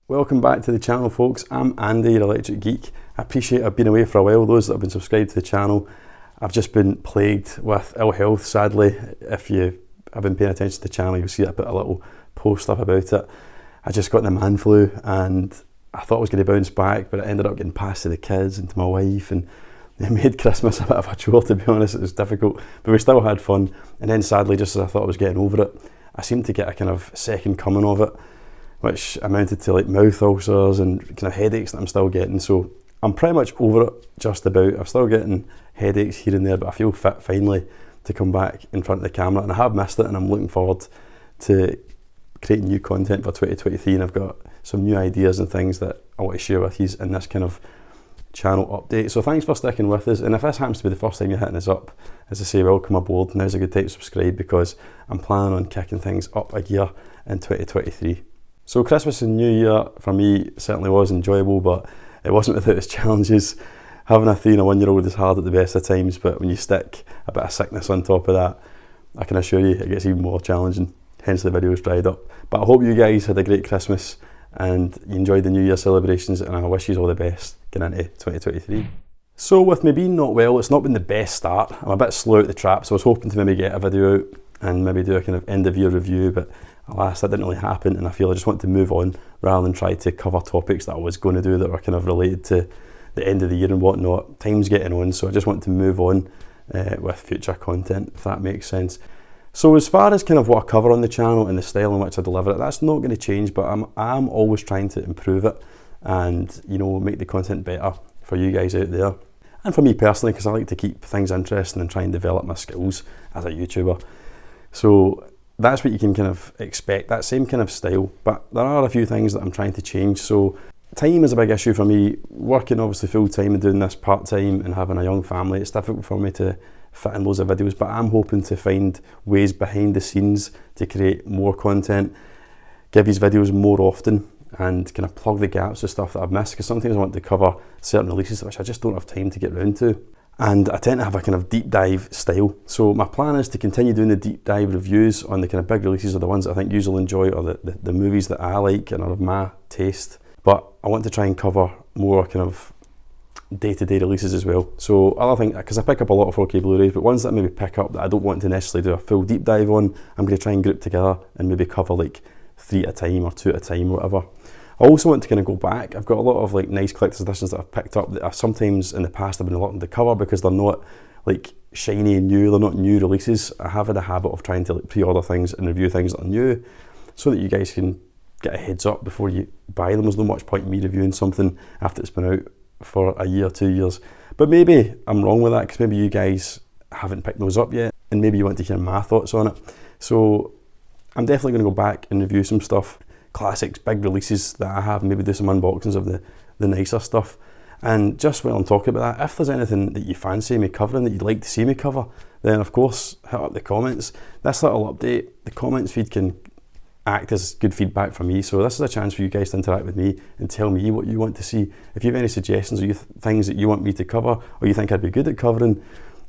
Welcome back to the channel, folks. I'm Andy, your Electric Geek. I appreciate I've been away for a while. Those that have been subscribed to the channel, I've just been plagued with ill health, sadly. If you have been paying attention to the channel, you'll see I put a little post up about it. I just got the man flu and I thought I was going to bounce back, but it ended up getting passed to the kids and to my wife, and it made Christmas a bit of a chore, to be honest. It was difficult, but we still had fun. And then sadly, just as I thought I was getting over it, I seemed to get a kind of second coming of it, which amounted to like mouth ulcers and kind of headaches that I'm still getting. So I'm pretty much over it, just about. I'm still getting headaches here and there, but I feel fit finally to come back in front of the camera, and I have missed it, and I'm looking forward to creating new content for 2023, and I've got some new ideas and things that I want to share with you in this kind of channel update. So thanks for sticking with us, and if this happens to be the first time you're hitting us up, as I say, welcome aboard. Now's a good time to subscribe because I'm planning on kicking things up a gear in 2023. So Christmas and New Year for me certainly was enjoyable, but it wasn't without its challenges. Having a 3 and a 1 year old is hard at the best of times, but when you stick a bit of sickness on top of that, I can assure you it gets even more challenging, hence the videos dried up. But I hope you guys had a great Christmas and you enjoyed the New Year celebrations, and I wish you all the best getting into 2023. So with me being not well, it's not been the best start. I'm a bit slow out the trap, so I was hoping to maybe get a video out and maybe do a kind of end of year review, but alas, that didn't really happen, and I feel I just want to move on rather than try to cover topics that I was going to do that were kind of related to the end of the year and whatnot. Time's getting on, so I just want to move on with future content, if that makes sense. So as far as kind of what I cover on the channel and the style in which I deliver it, that's not going to change, but I'm always trying to improve it and, you know, make the content better for you guys out there. And for me personally, because I like to keep things interesting and try and develop my skills as a YouTuber. So that's what you can kind of expect, that same kind of style, but there are a few things that I'm trying to change. So time is a big issue for me. Working obviously full time and doing this part time and having a young family, it's difficult for me to fit in loads of videos, but I'm hoping to find ways behind the scenes to create more content, give these videos more often, and kind of plug the gaps of stuff that I've missed, because sometimes I want to cover certain releases which I just don't have time to get round to. And I tend to have a kind of deep dive style. So my plan is to continue doing the deep dive reviews on the kind of big releases, or the ones that I think you'll enjoy, or the movies that I like and are of my taste. But I want to try and cover more kind of day-to-day releases as well. So other thing, because I pick up a lot of 4K Blu-rays, but ones that I maybe pick up that I don't want to necessarily do a full deep dive on, I'm going to try and group together and maybe cover like 3 at a time or 2 at a time, whatever. I also want to kind of go back. I've got a lot of like nice collector's editions that I've picked up that I've sometimes in the past I've been reluctant to cover because they're not like shiny and new, they're not new releases. I have had a habit of trying to like pre-order things and review things that are new so that you guys can get a heads up before you buy them. There's no much point in me reviewing something after it's been out for a year, 2 years. But maybe I'm wrong with that, because maybe you guys haven't picked those up yet and maybe you want to hear my thoughts on it. So I'm definitely going to go back and review some stuff, classics, big releases that I have, maybe do some unboxings of the nicer stuff. And just while I'm talking about that, if there's anything that you fancy me covering that you'd like to see me cover, then of course hit up the comments. This little update, the comments feed can act as good feedback for me, so this is a chance for you guys to interact with me and tell me what you want to see. If you have any suggestions or things that you want me to cover, or you think I'd be good at covering,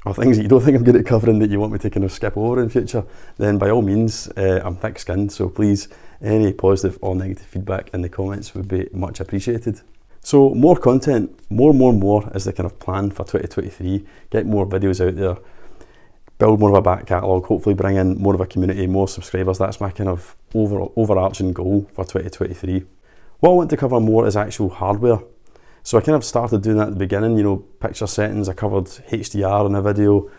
or things that you don't think I'm good at covering that you want me to kind of skip over in future, then by all means, I'm thick-skinned, so please, any positive or negative feedback in the comments would be much appreciated. So more content, more is the kind of plan for 2023. Get more videos out there, build more of a back catalogue, hopefully bring in more of a community, more subscribers. That's my kind of overarching goal for 2023. What I want to cover more is actual hardware. So I kind of started doing that at the beginning, you know, picture settings. I covered HDR in a video.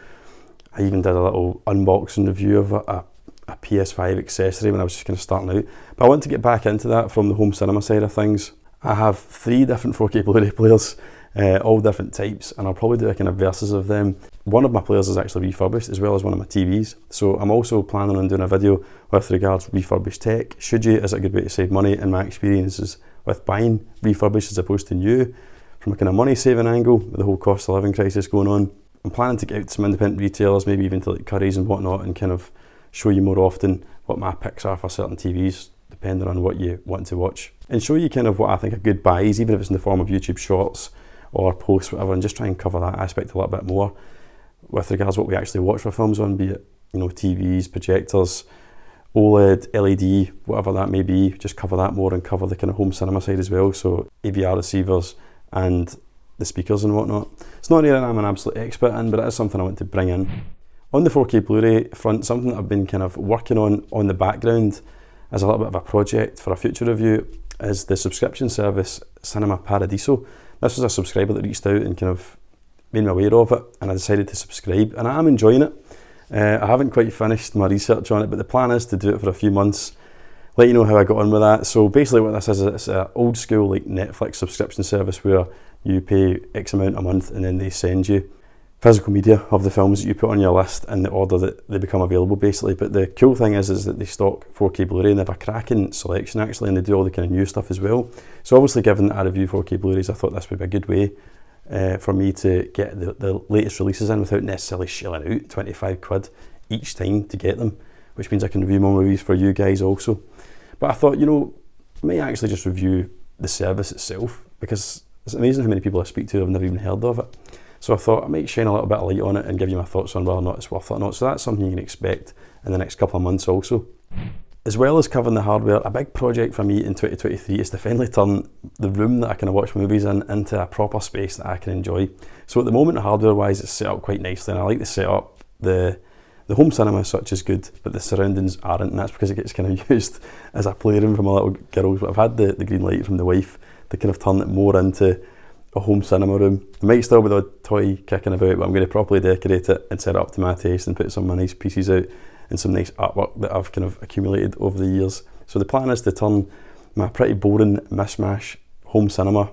I even did a little unboxing review of a PS5 accessory when I was just kind of starting out. But I want to get back into that from the home cinema side of things. I have 3 different 4K Blu-ray players, all different types, and I'll probably do a kind of versus of them. One of my players is actually refurbished, as well as one of my TVs. So I'm also planning on doing a video with regards refurbished tech. Should you, is it a good way to save money? In my experiences with buying refurbished as opposed to new, from a kind of money saving angle, with the whole cost of living crisis going on. I'm planning to get out to some independent retailers, maybe even to like Currys and whatnot, and kind of show you more often what my picks are for certain TVs, depending on what you want to watch, and show you kind of what I think are good buys, even if it's in the form of YouTube shorts or posts, whatever, and just try and cover that aspect a little bit more with regards to what we actually watch for films on, be it, you know, TVs, projectors, OLED, LED, whatever that may be, just cover that more and cover the kind of home cinema side as well, so AVR receivers and the speakers and whatnot. It's not an area I'm an absolute expert in, but it is something I want to bring in. On the 4K Blu-ray front, something that I've been kind of working on the background as a little bit of a project for a future review is the subscription service Cinema Paradiso. This was a subscriber that reached out and kind of made me aware of it, and I decided to subscribe, and I am enjoying it. I haven't quite finished my research on it, but the plan is to do it for a few months, let you know how I got on with that. So basically what this is, it's an old school like Netflix subscription service where you pay X amount a month and then they send you physical media of the films that you put on your list in the order that they become available basically. But the cool thing is that they stock 4K Blu-ray and they have a cracking selection actually, and they do all the kind of new stuff as well. So obviously, given that I review 4K Blu-rays, I thought this would be a good way for me to get the latest releases in without necessarily shelling out 25 quid each time to get them, which means I can review more movies for you guys also. But I thought, you know, I may actually just review the service itself, because it's amazing how many people I speak to have never even heard of it. So I thought I might shine a little bit of light on it and give you my thoughts on whether or not it's worth it or not. So that's something you can expect in the next couple of months also. As well as covering the hardware, a big project for me in 2023 is to finally turn the room that I kind of watch movies in into a proper space that I can enjoy. So at the moment, hardware-wise, it's set up quite nicely, and I like the setup. The home cinema as such is good, but the surroundings aren't, and that's because it gets kind of used as a playroom for my little girls. But I've had the green light from the wife to kind of turn it more into a home cinema room. There might still be the toy kicking about, but I'm going to properly decorate it and set it up to my taste and put some of my nice pieces out and some nice artwork that I've kind of accumulated over the years. So the plan is to turn my pretty boring mishmash home cinema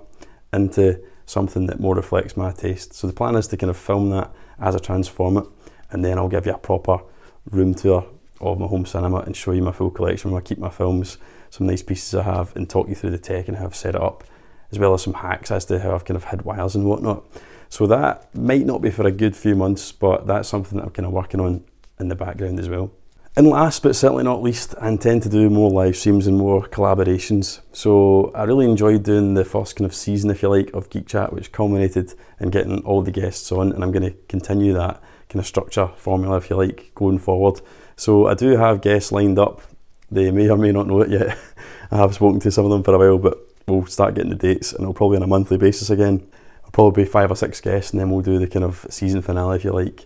into something that more reflects my taste. So the plan is to kind of film that as I transform it, and then I'll give you a proper room tour of my home cinema and show you my full collection where I keep my films, some nice pieces I have, and talk you through the tech and how I've set it up, as well as some hacks as to how I've kind of hid wires and whatnot. So that might not be for a good few months, but that's something that I'm kind of working on in the background as well. And last but certainly not least, I intend to do more live streams and more collaborations. So I really enjoyed doing the first kind of season, if you like, of Geek Chat, which culminated in getting all the guests on, and I'm going to continue that kind of structure formula, if you like, going forward. So I do have guests lined up. They may or may not know it yet. I have spoken to some of them for a while, but we'll start getting the dates, and it'll probably on a monthly basis again. I'll probably be 5 or 6 guests, and then we'll do the kind of season finale, if you like,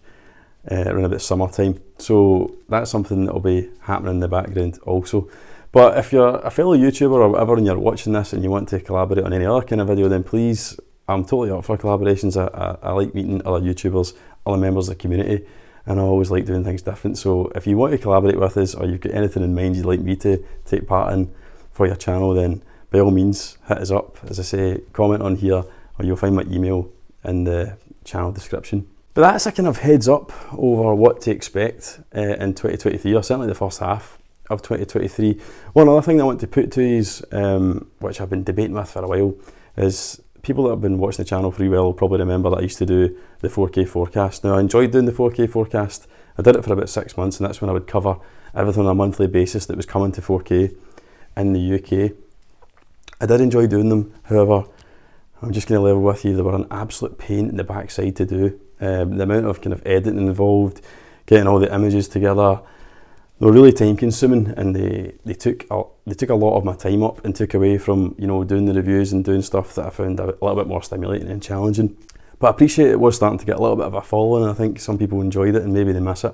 around about summertime. So that's something that'll be happening in the background also. But if you're a fellow YouTuber or whatever and you're watching this and you want to collaborate on any other kind of video, then please, I'm totally up for collaborations. I like meeting other YouTubers, other members of the community, and I always like doing things different. So if you want to collaborate with us, or you've got anything in mind you'd like me to take part in for your channel, then by all means hit us up. As I say, comment on here, or you'll find my email in the channel description. But that's a kind of heads up over what to expect in 2023, or certainly the first half of 2023. One other thing that I want to put to you, which I've been debating with for a while, is people that have been watching the channel for a while will probably remember that I used to do the 4K forecast. Now, I enjoyed doing the 4K forecast. I did it for about 6 months, and that's when I would cover everything on a monthly basis that was coming to 4K in the UK. I did enjoy doing them, however, I'm just going to level with you, they were an absolute pain in the backside to do. The amount of kind of editing involved, getting all the images together, they were really time consuming, and they took a lot of my time up and took away from, you know, doing the reviews and doing stuff that I found a little bit more stimulating and challenging. But I appreciate it was starting to get a little bit of a following, and I think some people enjoyed it and maybe they miss it.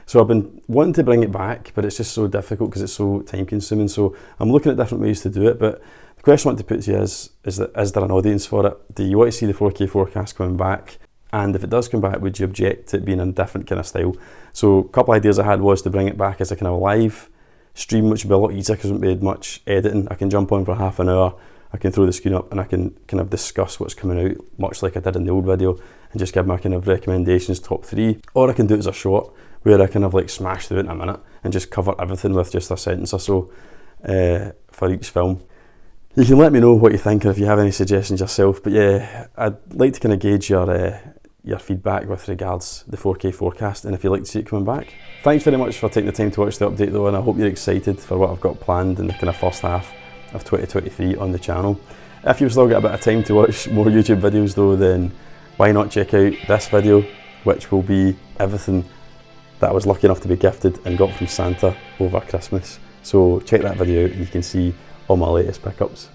So I've been wanting to bring it back, but it's just so difficult because it's so time consuming. So I'm looking at different ways to do it, but the question I want to put to you is there an audience for it? Do you want to see the 4K forecast coming back? And if it does come back, would you object to it being in a different kind of style? So a couple of ideas I had was to bring it back as a kind of live stream, which would be a lot easier because it wouldn't be much editing. I can jump on for half an hour, I can throw the screen up, and I can kind of discuss what's coming out, much like I did in the old video, and just give my kind of recommendations, top 3. Or I can do it as a short, where I kind of like smash through it in a minute and just cover everything with just a sentence or so for each film. You can let me know what you think, or if you have any suggestions yourself. But yeah, I'd like to kind of gauge your feedback with regards the 4K forecast, and if you'd like to see it coming back. Thanks very much for taking the time to watch the update though, and I hope you're excited for what I've got planned in the kind of first half of 2023 on the channel. If you've still got a bit of time to watch more YouTube videos though, then why not check out this video, which will be everything that I was lucky enough to be gifted and got from Santa over Christmas. So check that video out and you can see all my latest pickups.